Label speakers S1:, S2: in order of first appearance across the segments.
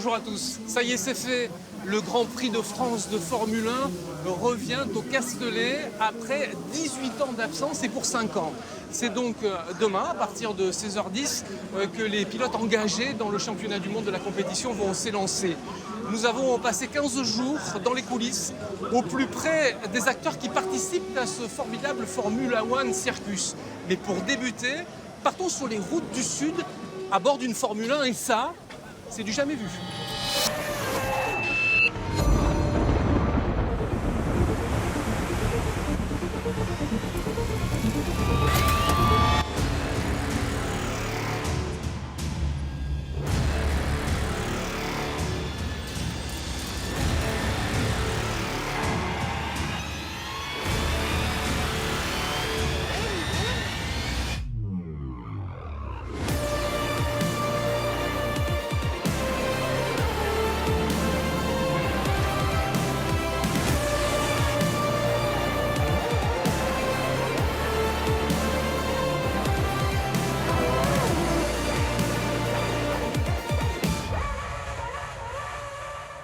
S1: bonjour à tous. Ça y est, c'est fait. Le Grand Prix de France de Formule 1 revient au Castellet après 18 ans d'absence et pour 5 ans. C'est donc demain, à partir de 16h10, que les pilotes engagés dans le championnat du monde de la compétition vont s'élancer. Nous avons passé 15 jours dans les coulisses, au plus près des acteurs qui participent à ce formidable Formula One Circus. Mais pour débuter, partons sur les routes du Sud à bord d'une Formule 1 et ça, c'est du jamais vu.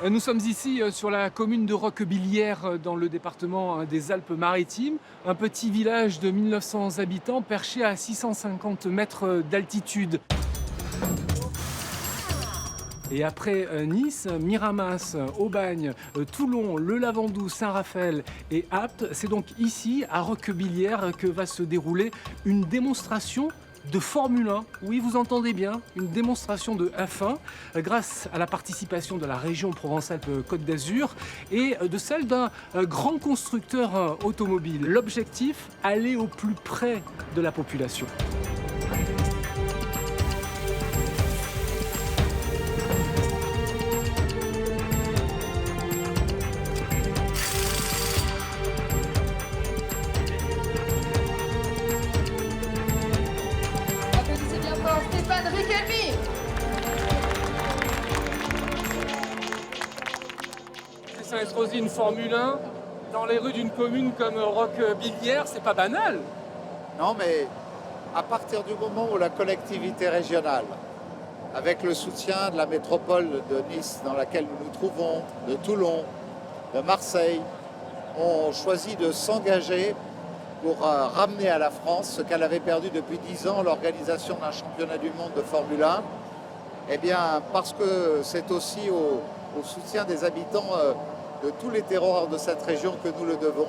S1: Nous sommes ici sur la commune de Roquebillière dans le département des Alpes-Maritimes, un petit village de 1900 habitants perché à 650 mètres d'altitude. Et après Nice, Miramas, Aubagne, Toulon, Le Lavandou, Saint-Raphaël et Apt, c'est donc ici à Roquebillière que va se dérouler une démonstration de Formule 1. Oui, vous entendez bien, une démonstration de F1 grâce à la participation de la région Provence-Alpes-Côte d'Azur et de celle d'un grand constructeur automobile. L'objectif, aller au plus près de la population. Ça être aussi une Formule 1 dans les rues d'une commune comme Roquebillière, c'est pas banal.
S2: Non, mais à partir du moment où la collectivité régionale, avec le soutien de la métropole de Nice dans laquelle nous nous trouvons, de Toulon, de Marseille, ont choisi de s'engager pour ramener à la France ce qu'elle avait perdu depuis 10 ans, l'organisation d'un championnat du monde de Formule 1, eh bien parce que c'est aussi au soutien des habitants de tous les terroirs de cette région que nous le devons.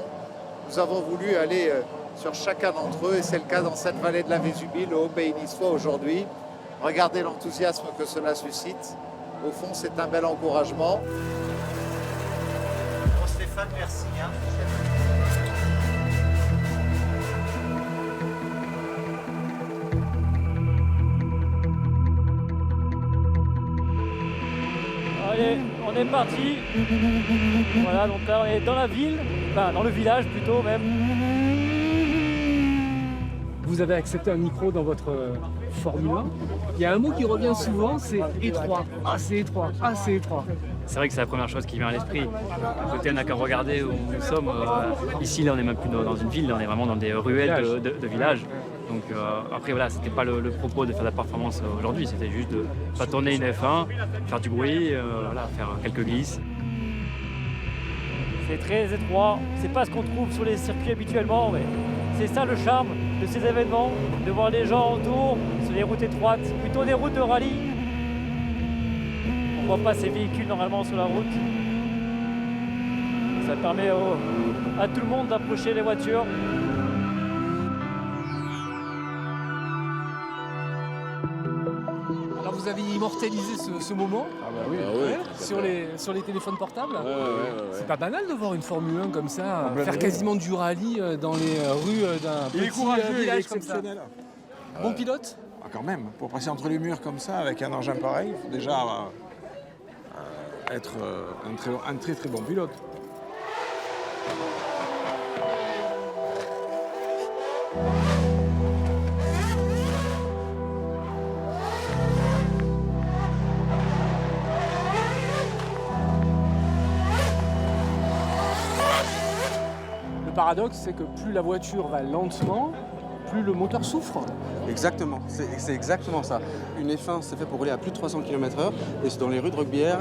S2: Nous avons voulu aller sur chacun d'entre eux et c'est le cas dans cette vallée de la Vésubie, le haut pays niçois aujourd'hui. Regardez l'enthousiasme que cela suscite. Au fond, c'est un bel encouragement. Bon, Stéphane, merci.
S3: Allez, on est parti. Voilà, donc là on est dans la ville, enfin dans le village plutôt même.
S1: Vous avez accepté un micro dans votre Formule 1. Il y a un mot qui revient souvent, c'est étroit. Ah, c'est étroit. Ah, c'est étroit.
S4: C'est vrai que c'est la première chose qui vient à l'esprit. À côté, on n'a qu'à regarder où nous sommes. Ici, là, on n'est même plus dans une ville, on est vraiment dans des ruelles de villages. Donc après, voilà, c'était pas le propos de faire de la performance aujourd'hui, c'était juste de pas tourner une F1, faire du bruit, voilà, faire quelques glisses.
S3: C'est très étroit, c'est pas ce qu'on trouve sur les circuits habituellement, mais c'est ça le charme de ces événements, de voir les gens autour sur les routes étroites, plutôt des routes de rallye. On voit pas ces véhicules normalement sur la route. Ça permet à tout le monde d'approcher les voitures.
S1: Alors vous avez immortalisé ce moment sur les téléphones portables. C'est pas banal de voir une Formule 1 comme ça, faire quasiment du rallye dans les rues d'un petit village comme ça. Bon pilote?
S5: Quand même, pour passer entre les murs comme ça avec un engin pareil, il faut déjà être un très très bon pilote.
S1: Le paradoxe, c'est que plus la voiture va lentement, plus le moteur souffre.
S6: Exactement, c'est exactement ça. Une F1, c'est fait pour rouler à plus de 300 km/h et dans les rues de Roquebière,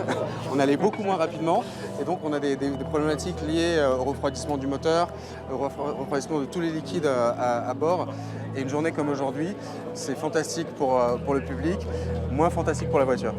S6: on allait beaucoup moins rapidement et donc on a des problématiques liées au refroidissement du moteur, au refroidissement de tous les liquides à bord. Et une journée comme aujourd'hui, c'est fantastique pour le public, moins fantastique pour la voiture.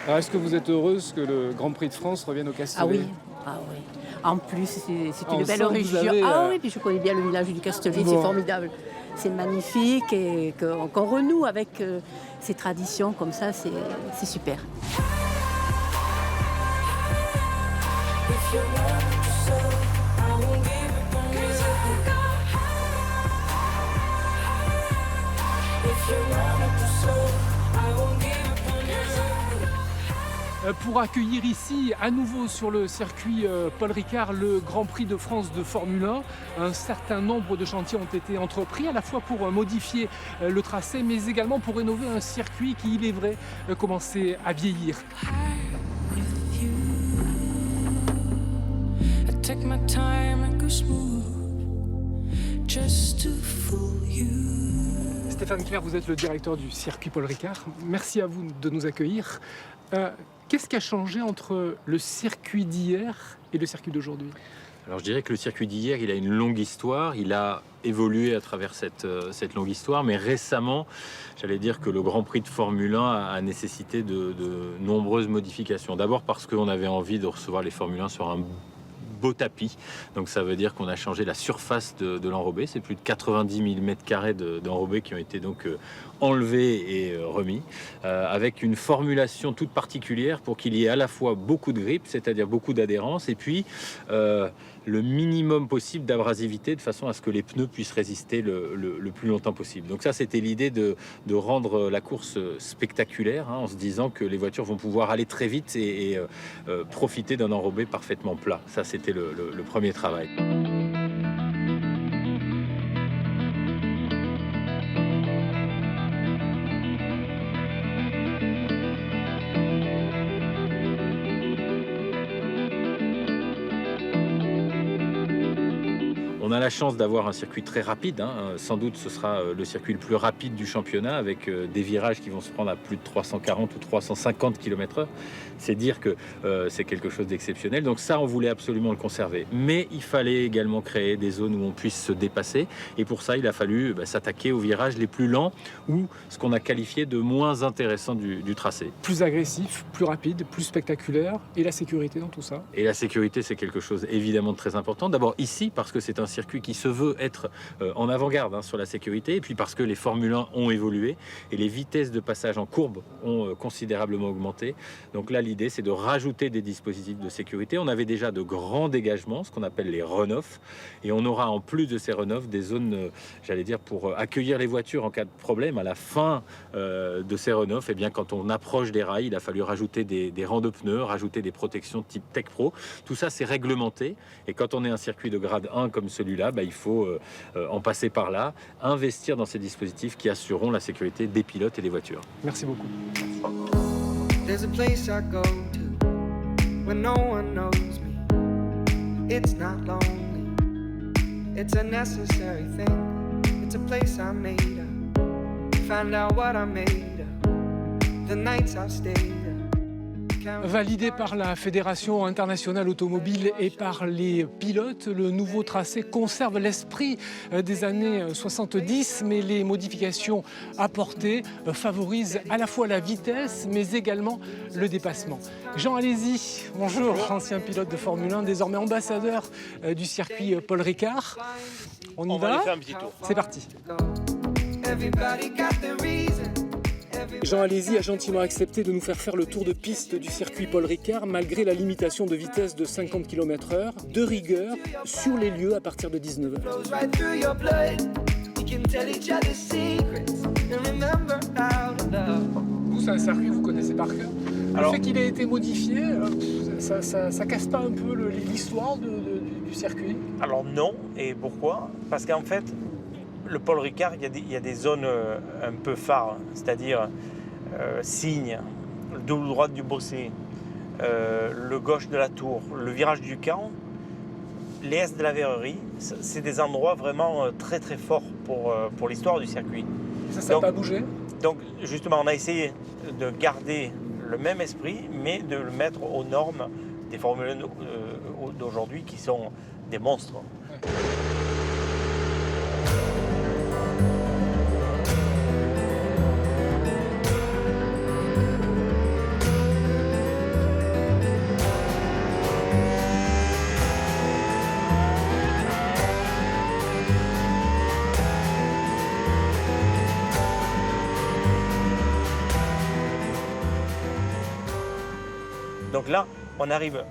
S1: Alors, est-ce que vous êtes heureuse que le Grand Prix de France revienne au Castellet?
S7: Ah oui. En plus, c'est
S1: On
S7: une
S1: sent
S7: belle
S1: que vous
S7: région.
S1: avez,
S7: Ah oui, puis je connais bien le village du Castellet,
S1: Bon.
S7: c'est formidable. C'est magnifique et qu'on renoue avec ces traditions comme ça, c'est super.
S1: Pour accueillir ici à nouveau sur le circuit Paul Ricard le Grand Prix de France de Formule 1. Un certain nombre de chantiers ont été entrepris à la fois pour modifier le tracé mais également pour rénover un circuit qui, il est vrai, commençait à vieillir. Stéphane Clerc, vous êtes le directeur du circuit Paul Ricard. Merci à vous de nous accueillir. Qu'est-ce qui a changé entre le circuit d'hier et le circuit d'aujourd'hui?
S8: Alors je dirais que le circuit d'hier, il a une longue histoire, il a évolué à travers cette longue histoire, mais récemment, j'allais dire que le Grand Prix de Formule 1 a nécessité de nombreuses modifications. D'abord parce qu'on avait envie de recevoir les Formule 1 sur un beau tapis, donc ça veut dire qu'on a changé la surface de l'enrobé, c'est plus de 90 000 m² d'enrobé qui ont été donc enlevés et remis, avec une formulation toute particulière pour qu'il y ait à la fois beaucoup de grip, c'est-à-dire beaucoup d'adhérence, et puis le minimum possible d'abrasivité de façon à ce que les pneus puissent résister le plus longtemps possible. Donc ça, c'était l'idée de rendre la course spectaculaire, en se disant que les voitures vont pouvoir aller très vite et profiter d'un enrobé parfaitement plat. Ça, c'était le premier travail. On a la chance d'avoir un circuit très rapide, sans doute ce sera le circuit le plus rapide du championnat avec des virages qui vont se prendre à plus de 340 ou 350 km/h. C'est dire que c'est quelque chose d'exceptionnel. Donc ça, on voulait absolument le conserver. Mais il fallait également créer des zones où on puisse se dépasser. Et pour ça, il a fallu s'attaquer aux virages les plus lents ou ce qu'on a qualifié de moins intéressant du tracé.
S1: Plus agressif, plus rapide, plus spectaculaire. Et la sécurité dans tout ça?
S8: Et la sécurité, c'est quelque chose évidemment de très important. D'abord ici, parce que c'est un circuit qui se veut être en avant-garde sur la sécurité, et puis parce que les Formule 1 ont évolué et les vitesses de passage en courbe ont considérablement augmenté. Donc là, l'idée, c'est de rajouter des dispositifs de sécurité. On avait déjà de grands dégagements, ce qu'on appelle les run-off, et on aura en plus de ces run-off des zones, j'allais dire, pour accueillir les voitures en cas de problème. À la fin de ces run-off, eh bien, quand on approche des rails, il a fallu rajouter des rangs de pneus, rajouter des protections type Tech Pro. Tout ça, c'est réglementé, et quand on est un circuit de grade 1 comme celui-là, il faut en passer par là, investir dans ces dispositifs qui assureront la sécurité des pilotes et des voitures.
S1: Merci beaucoup.
S9: There's a place I go to when no one knows me. It's not lonely, it's a necessary thing. It's a place I made up, find out what I made up, the nights I've stayed up.
S1: Validé par la Fédération internationale automobile et par les pilotes, le nouveau tracé conserve l'esprit des années 70, mais les modifications apportées favorisent à la fois la vitesse, mais également le dépassement. Jean Alési, bonjour, ancien pilote de Formule 1, désormais ambassadeur du circuit Paul Ricard. On y va,
S10: aller faire un petit tour.
S1: C'est parti.
S9: Everybody got their reason.
S1: Jean Alési a gentiment accepté de nous faire le tour de piste du circuit Paul Ricard malgré la limitation de vitesse de 50 km/h, de rigueur, sur les lieux à partir de 19h. Vous, c'est un circuit que vous connaissez par cœur. Le fait qu'il ait été modifié, ça casse pas un peu l'histoire du circuit?
S10: Alors non, et pourquoi? Parce qu'en fait, le Paul Ricard, il y a des zones un peu phares, c'est-à-dire Signes, le double droite du Bossé, le gauche de la Tour, le virage du Camp, les S de la Verrerie, c'est des endroits vraiment très très forts pour l'histoire du circuit.
S1: Ça n'a pas bougé?
S10: Donc justement, on a essayé de garder le même esprit, mais de le mettre aux normes des Formule 1 d'aujourd'hui qui sont des monstres. Ouais. Donc là, on arrive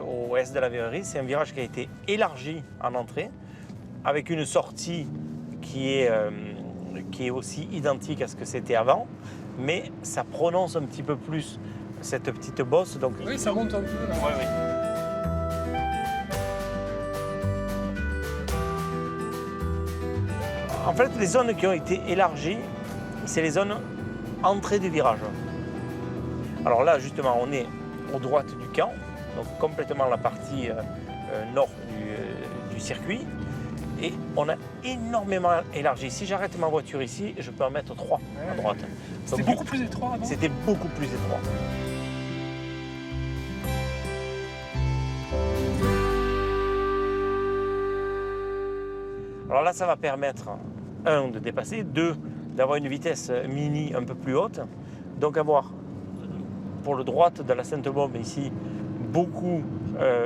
S10: au S de la Verrerie. C'est un virage qui a été élargi en entrée, avec une sortie qui est aussi identique à ce que c'était avant, mais ça prononce un petit peu plus cette petite bosse. Donc,
S1: oui, ça monte un peu là.
S10: Ouais, oui. En fait, les zones qui ont été élargies, c'est les zones entrée du virage. Alors là, justement, on est aux droite du camp, donc complètement la partie nord du circuit. Et on a énormément élargi. Si j'arrête ma voiture ici, je peux en mettre 3 à droite.
S1: C'était beaucoup plus étroit avant?
S10: C'était beaucoup plus étroit. Alors là, ça va permettre, 1, de dépasser, 2, d'avoir une vitesse mini un peu plus haute. Donc avoir, pour le droite de la Sainte-Baume ici,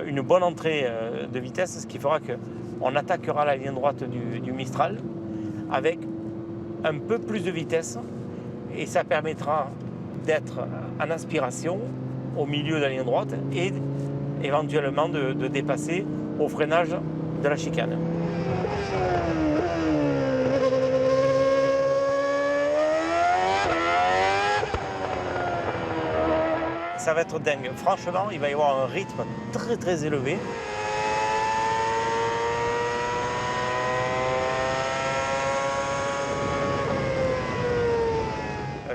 S10: une bonne entrée de vitesse, ce qui fera qu'on attaquera la ligne droite du Mistral avec un peu plus de vitesse et ça permettra d'être en aspiration au milieu de la ligne droite et éventuellement de dépasser au freinage de la chicane. Ça va être dingue. Franchement, il va y avoir un rythme très très élevé.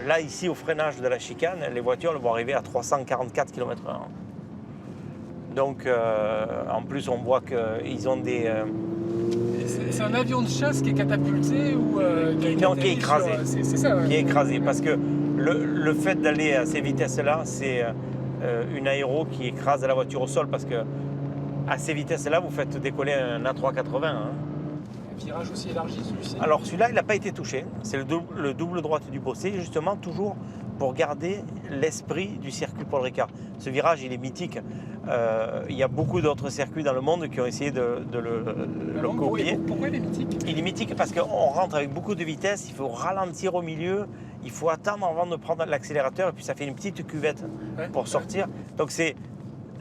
S10: Là, ici, au freinage de la chicane, les voitures vont arriver à 344 km/h. Donc, en plus, on voit qu'ils ont des...
S1: C'est un avion de chasse qui est catapulté ou
S10: non, qui est écrasé.
S1: C'est ça, ouais.
S10: Qui est écrasé, parce que le fait d'aller à ces vitesses-là, c'est une aéro qui écrase la voiture au sol, parce que à ces vitesses-là, vous faites décoller un A380. Hein.
S1: Un virage aussi élargi, celui-ci?
S10: Alors celui-là, il n'a pas été touché. C'est le double droite du Bossé, justement, toujours pour garder l'esprit du circuit Paul Ricard. Ce virage, il est mythique. Il y a beaucoup d'autres circuits dans le monde qui ont essayé de le copier.
S1: Pourquoi il est mythique?
S10: Il est mythique parce qu'on rentre avec beaucoup de vitesse, il faut ralentir au milieu, il faut attendre avant de prendre l'accélérateur et puis ça fait une petite cuvette pour sortir. Donc c'est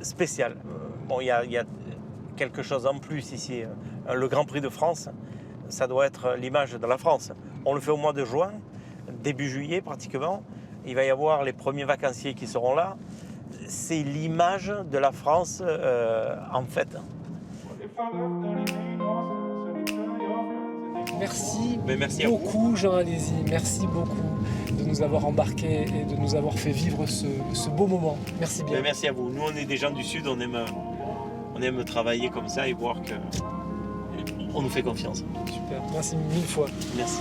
S10: spécial. Bon, il y a quelque chose en plus ici. Le Grand Prix de France, ça doit être l'image de la France. On le fait au mois de juin, début juillet pratiquement. Il va y avoir les premiers vacanciers qui seront là. C'est l'image de la France en fête.
S1: Merci beaucoup Jean Alési, merci beaucoup de nous avoir embarqués et de nous avoir fait vivre ce beau moment. Merci bien.
S10: Merci à vous. Nous on est des gens du Sud, on aime travailler comme ça et voir qu'on nous fait confiance.
S1: Super, merci 1000 fois.
S10: Merci.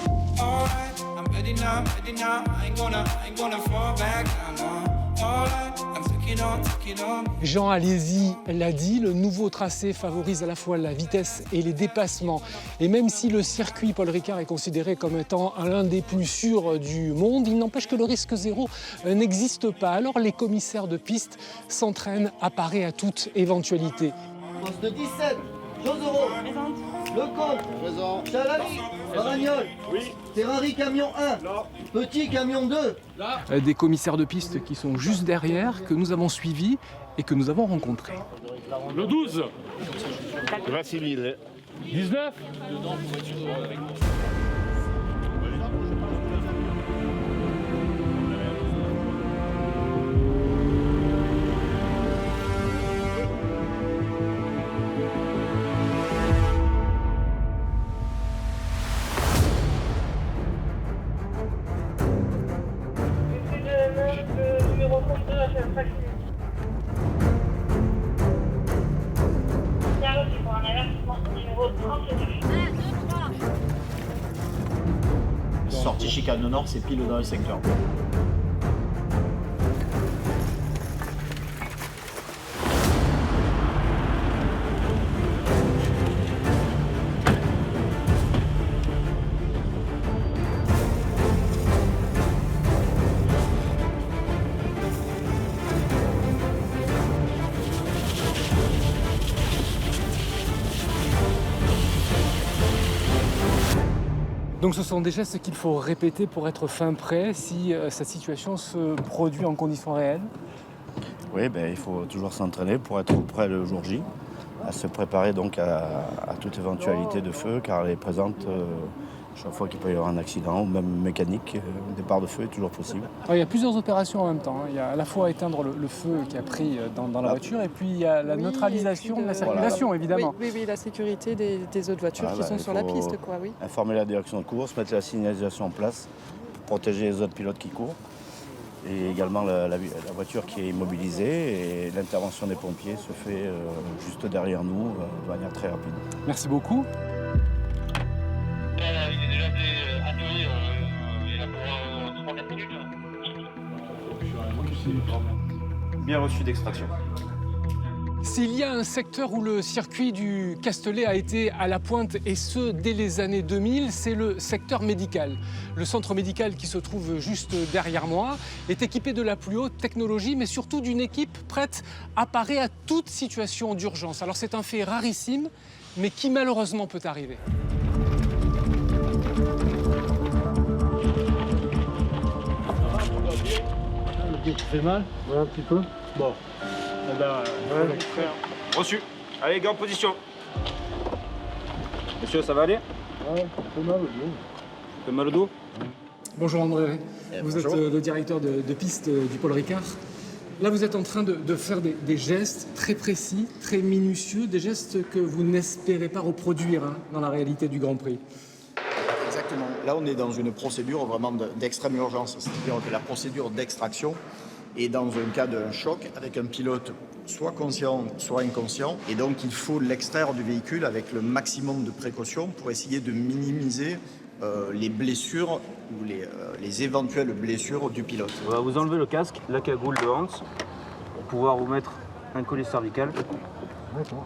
S1: Jean Alési l'a dit, le nouveau tracé favorise à la fois la vitesse et les dépassements. Et même si le circuit Paul Ricard est considéré comme étant l'un des plus sûrs du monde, il n'empêche que le risque zéro n'existe pas. Alors les commissaires de piste s'entraînent à parer à toute éventualité.
S11: Poste de 17, Josoro, Lecomte, présent, Chalali, Baragnol, oui. Ferrari camion 1, là. Petit camion 2. Là.
S1: Des commissaires de piste qui sont juste derrière, que nous avons suivis et que nous avons rencontrés.
S12: Le 12, Vassili, 19.
S13: Sortie chicane nord, c'est pile dans le secteur.
S1: Donc ce sont des gestes qu'il faut répéter pour être fin prêt si cette situation se produit en conditions réelles?
S14: Oui, il faut toujours s'entraîner pour être prêt le jour J, à se préparer donc à toute éventualité de feu, car elle est présente chaque fois qu'il peut y avoir un accident, ou même mécanique, un départ de feu est toujours possible.
S1: Alors, il y a plusieurs opérations en même temps. Il y a à la fois éteindre le feu qui a pris dans la voiture, et puis il y a la neutralisation de la circulation, évidemment.
S15: Oui, la sécurité des autres voitures qui sont sur la piste, oui.
S14: Informer la direction de course, mettre la signalisation en place pour protéger les autres pilotes qui courent. Et également la voiture qui est immobilisée, et l'intervention des pompiers se fait juste derrière nous de manière très rapide.
S1: Merci beaucoup.
S12: Il est déjà atterri, il est là pour 3-4 minutes.
S13: Bien reçu d'extraction.
S1: S'il y a un secteur où le circuit du Castellet a été à la pointe, et ce dès les années 2000, c'est le secteur médical. Le centre médical qui se trouve juste derrière moi est équipé de la plus haute technologie, mais surtout d'une équipe prête à parer à toute situation d'urgence. Alors c'est un fait rarissime, mais qui malheureusement peut arriver.
S3: Tu fais mal? Ouais, un petit peu. Bon.
S13: Reçu. Allez, gars en position. Monsieur, ça va aller?
S3: Ouais, un peu mal au dos.
S13: Un peu mal au dos?
S1: Bonjour André, vous êtes le directeur de piste du Paul Ricard. Là, vous êtes en train de faire des gestes très précis, très minutieux, des gestes que vous n'espérez pas reproduire dans la réalité du Grand Prix.
S13: Exactement. Là, on est dans une procédure vraiment d'extrême urgence. C'est-à-dire que la procédure d'extraction est dans un cas d'un choc avec un pilote soit conscient, soit inconscient. Et donc, il faut l'extraire du véhicule avec le maximum de précautions pour essayer de minimiser les blessures ou les éventuelles blessures du pilote.
S16: On va vous enlever le casque, la cagoule de Hans, pour pouvoir vous mettre un collier cervical.
S1: D'accord.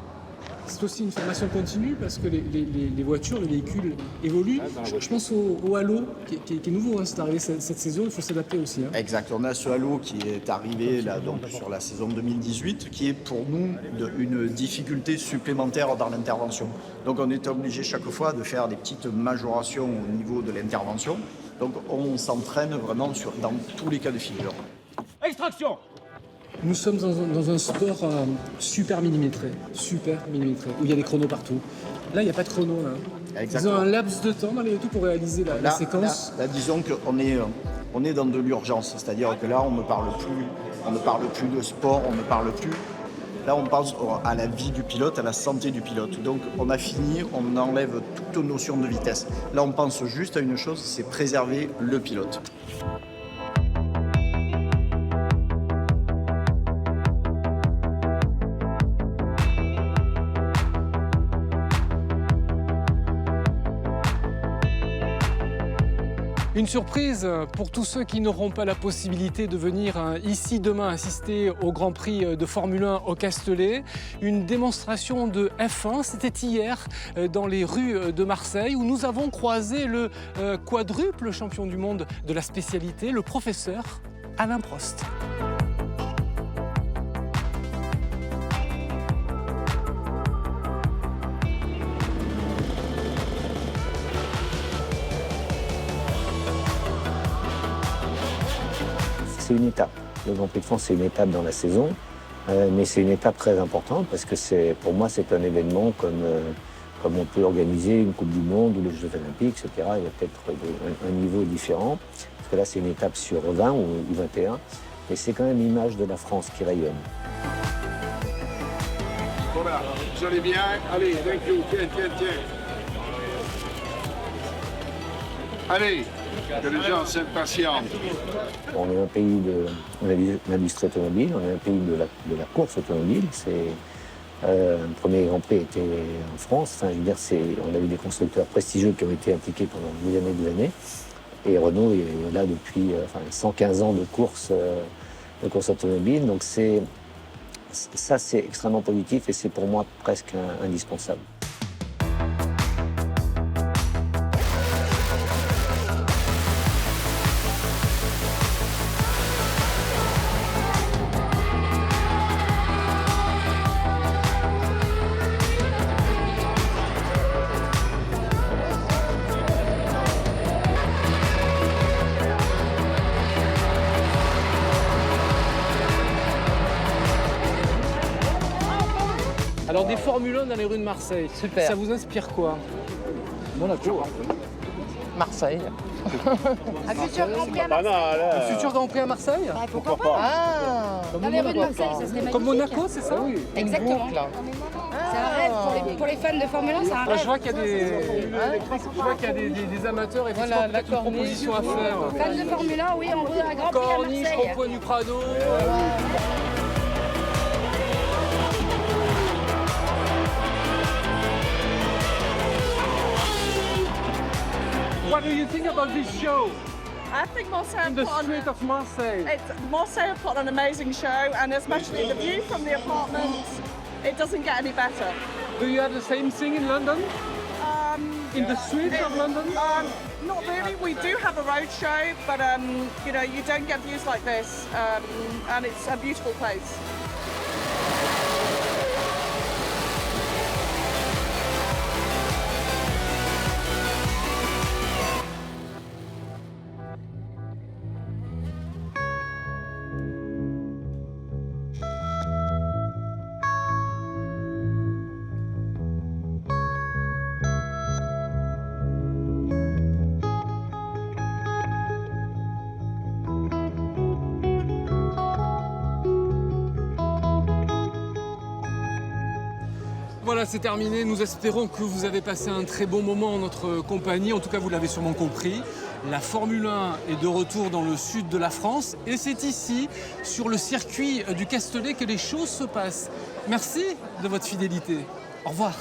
S1: C'est aussi une formation continue parce que les voitures, les véhicules évoluent. Je pense au halo qui est nouveau, c'est arrivé cette saison, il faut s'adapter aussi.
S13: Exact, on a ce halo qui est arrivé là, donc, sur la saison 2018 qui est pour nous une difficulté supplémentaire dans l'intervention. Donc on est obligé chaque fois de faire des petites majorations au niveau de l'intervention. Donc on s'entraîne vraiment dans tous les cas de figure.
S16: Extraction!
S1: Nous sommes dans un sport super millimétré, où il y a des chronos partout. Là, il n'y a pas de chrono. Ils ont un laps de temps malgré tout pour réaliser la séquence.
S13: Là, disons qu'on est dans de l'urgence, c'est-à-dire que là, on ne parle plus de sport, on ne parle plus. Là, on pense à la vie du pilote, à la santé du pilote. Donc, on a fini, on enlève toute notion de vitesse. Là, on pense juste à une chose, c'est préserver le pilote.
S1: Une surprise pour tous ceux qui n'auront pas la possibilité de venir ici demain assister au Grand Prix de Formule 1 au Castellet. Une démonstration de F1, c'était hier dans les rues de Marseille où nous avons croisé le quadruple champion du monde de la spécialité, le professeur Alain Prost.
S17: C'est une étape. Le Grand Prix de France, c'est une étape dans la saison, mais c'est une étape très importante parce que pour moi, c'est un événement comme on peut organiser une Coupe du Monde ou les Jeux Olympiques, etc. Il y a peut-être un niveau différent, parce que là, c'est une étape sur 20 ou 21, et c'est quand même l'image de la France qui rayonne.
S12: Voilà, vous allez bien? Allez, thank you, tiens. Allez, que les gens s'impatientent.
S17: On est un pays de l'industrie automobile, on est un pays de la course automobile. Le premier Grand Prix était en France. Enfin, je veux dire, on a eu des constructeurs prestigieux qui ont été impliqués pendant des années. Et Renault est là depuis 115 ans de course automobile. Donc ça, c'est extrêmement positif et c'est pour moi presque indispensable.
S1: Alors des Formule 1 dans les rues de Marseille,
S18: super.
S1: Ça vous inspire quoi?
S18: Monaco. Marseille.
S19: Un futur Grand Prix à Marseille.
S1: Un futur Grand Prix à Marseille?
S19: Pourquoi pas? Dans les rues de Marseille, ça serait magnifique.
S1: Comme Monaco, c'est ça?
S19: Oui. Exactement. C'est un rêve pour les fans de Formule 1, c'est un rêve.
S1: Je vois qu'il y a des amateurs et
S18: Voilà, la
S1: peut-être une proposition à faire.
S19: Fans de Formule 1, oui, on veut un Grand Prix à
S1: Corniche,
S19: Marseille.
S1: rond-point du Prado. What do you think about this show?
S20: I think Marseille
S1: In the street of Marseille.
S20: Marseille put on an amazing show, and especially the view from the apartments, it doesn't get any better.
S1: Do you have the same thing in London? In the streets of London?
S20: Not really. We do have a road show, but you know, you don't get views like this, and it's a beautiful place.
S1: Voilà, c'est terminé. Nous espérons que vous avez passé un très bon moment en notre compagnie. En tout cas, vous l'avez sûrement compris. La Formule 1 est de retour dans le sud de la France. Et c'est ici, sur le circuit du Castellet, que les choses se passent. Merci de votre fidélité. Au revoir.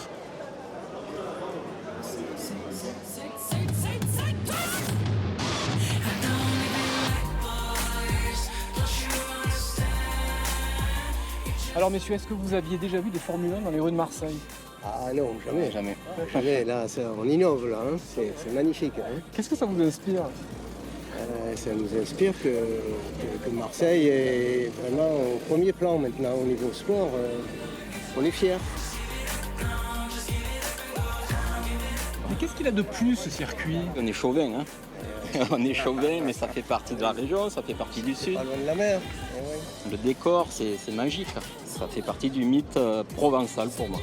S1: Alors messieurs, est-ce que vous aviez déjà vu des Formule 1 dans les rues de Marseille?
S21: Ah non, jamais. Jamais, là, on innove, là, hein. C'est magnifique. Hein.
S1: Qu'est-ce que ça vous inspire?
S21: Ça nous inspire que Marseille est vraiment au premier plan maintenant au niveau sport. On est fiers.
S1: Mais qu'est-ce qu'il a de plus, ce circuit?
S22: On est chauvin, hein. On est chauvin, mais ça fait partie de la région, ça fait partie du sud.
S21: Pas loin de la mer.
S22: Le décor, c'est magique. Ça fait partie du mythe provençal pour moi.